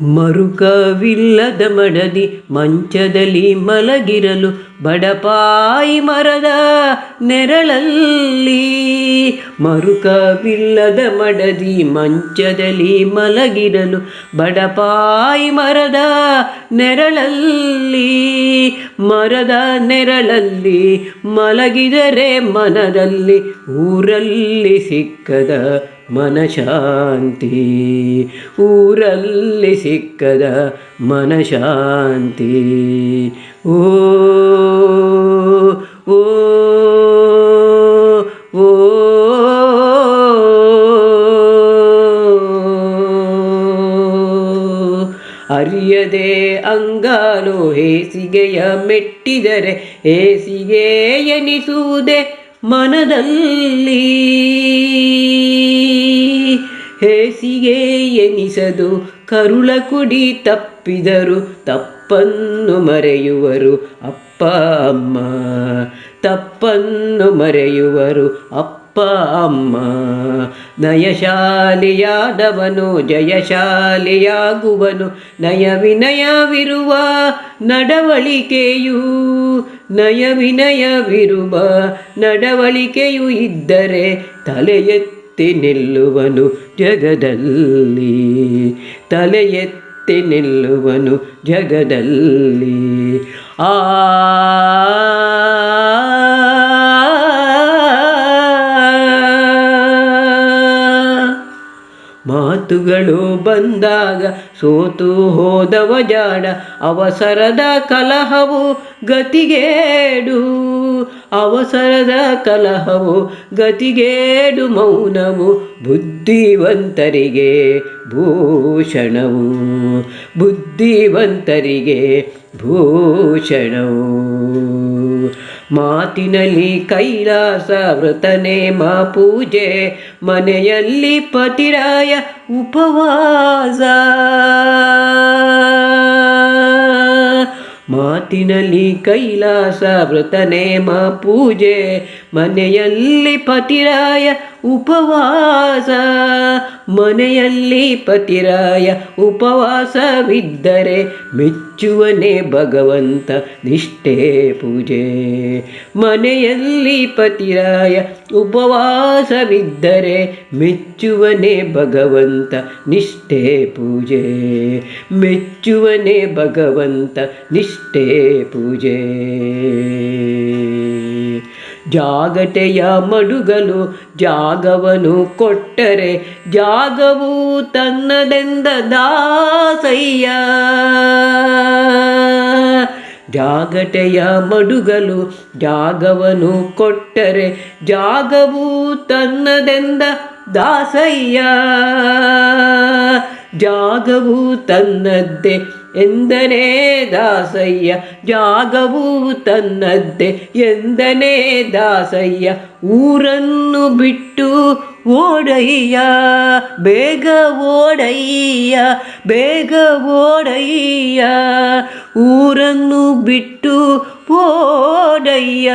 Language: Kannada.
ಮರುಕವಿಲ್ಲದ ಮಡದಿ ಮಂಚದಲ್ಲಿ ಮಲಗಿರಲು ಬಡಪಾಯಿ ಮರದ ನೆರಳಲ್ಲಿ. ಮರುಕವಿಲ್ಲದ ಮಡದಿ ಮಂಚದಲ್ಲಿ ಮಲಗಿರಲು ಬಡಪಾಯಿ ಮರದ ನೆರಳಲ್ಲಿ. ಮರದ ನೆರಳಲ್ಲಿ ಮಲಗಿದರೆ ಮನದಲ್ಲಿ ಊರಲ್ಲಿ ಸಿಕ್ಕದ ಮನಶಾಂತಿ. ಊರಲ್ಲಿ ಸಿಕ್ಕದ ಮನಶಾಂತಿ. ಓ ಓ ಓ ಅರಿಯದೆ ಅಂಗಾಲು ಹೇಸಿಗೆಯ ಮೆಟ್ಟಿದರೆ ಹೇಸಿಗೆ ಎನಿಸುವುದೇ ಮನದಲ್ಲಿ. ಹೇಸಿಗೆ ಎನಿಸದು ಕರುಳ ಕುಡಿ ತಪ್ಪಿದರು ತಪ್ಪನ್ನು ಮರೆಯುವರು ಅಪ್ಪ ಅಮ್ಮ. ತಪ್ಪನ್ನು ಮರೆಯುವರು ಅಪ್ಪ ಅಮ್ಮ. ನಯಶಾಲಿಯಾದವನು ಜಯಶಾಲಿಯಾಗುವನು ನಯ ವಿನಯವಿರುವ ನಡವಳಿಕೆಯು. ನಯ ವಿನಯವಿರುವ ನಡವಳಿಕೆಯು ಇದ್ದರೆ ತಲೆ ಎತ್ತಿ ನಿಲ್ಲುವನು ಜಗದಲ್ಲಿ. ತಲೆ ಎತ್ತಿ ನಿಲ್ಲುವನು ಜಗದಲ್ಲಿ. ಆ ಮಾತುಗಳು ಬಂದಾಗ ಸೋತು ಹೋದವ ಜಾಡ. ಅವಸರದ ಕಲಹವು ಗತಿಗೇಡು. ಅವಸರದ ಕಲಹವು ಗತಿಗೇಡು. ಮೌನವು ಬುದ್ಧಿವಂತರಿಗೆ ಭೂಷಣವು. ಬುದ್ಧಿವಂತರಿಗೆ ಭೂಷಣವು. ಮಾತಿನಲ್ಲಿ ಕೈಲಾಸ ವ್ರತನೇಮ ಪೂಜೆ ಮನೆಯಲ್ಲಿ ಪತಿರಾಯ ಉಪವಾಸ. ಮಾತಿನಲ್ಲಿ ಕೈಲಾಸ ವ್ರತನೇಮ ಪೂಜೆ ಮನೆಯಲ್ಲಿ ಪತಿರಾಯ ಉಪವಾಸ. ಮನೆಯಲ್ಲಿ ಪತಿರಾಯ ಉಪವಾಸವಿದ್ದರೆ ಮೆಚ್ಚುವನೇ ಭಗವಂತ ನಿಷ್ಠೆ ಪೂಜೆ. ಮನೆಯಲ್ಲಿ ಪತಿರಾಯ ಉಪವಾಸವಿದ್ದರೆ ಮೆಚ್ಚುವನೇ ಭಗವಂತ ನಿಷ್ಠೆ ಪೂಜೆ. ಮೆಚ್ಚುವನೇ ಭಗವಂತ ನಿಷ್ಠೆ ಪೂಜೆ. ಜಾಗಟೆಯ ಮಡುಗಲು ಜಾಗವನ್ನು ಕೊಟ್ಟರೆ ಜಾಗವು ತನ್ನದೆಂದ ದಾಸಯ್ಯ. ಜಾಗಟೆಯ ಮಡುಗಲು ಜಾಗವನ್ನು ಕೊಟ್ಟರೆ ಜಾಗವು ತನ್ನದೆಂದ ದಾಸಯ್ಯ. ಜಾಗವು ತನ್ನದ್ದೇ ಎಂದನೇ ದಾಸಯ್ಯ. ಜಾಗವು ತನ್ನದ್ದೇ ಎಂದನೇ ದಾಸಯ್ಯ. ಊರನ್ನು ಬಿಟ್ಟು ಓಡಯ್ಯ ಬೇಗ ಓಡಯ್ಯ ಬೇಗ ಓಡಯ್ಯ. ಊರನ್ನು ಬಿಟ್ಟು ಓಡಯ್ಯ.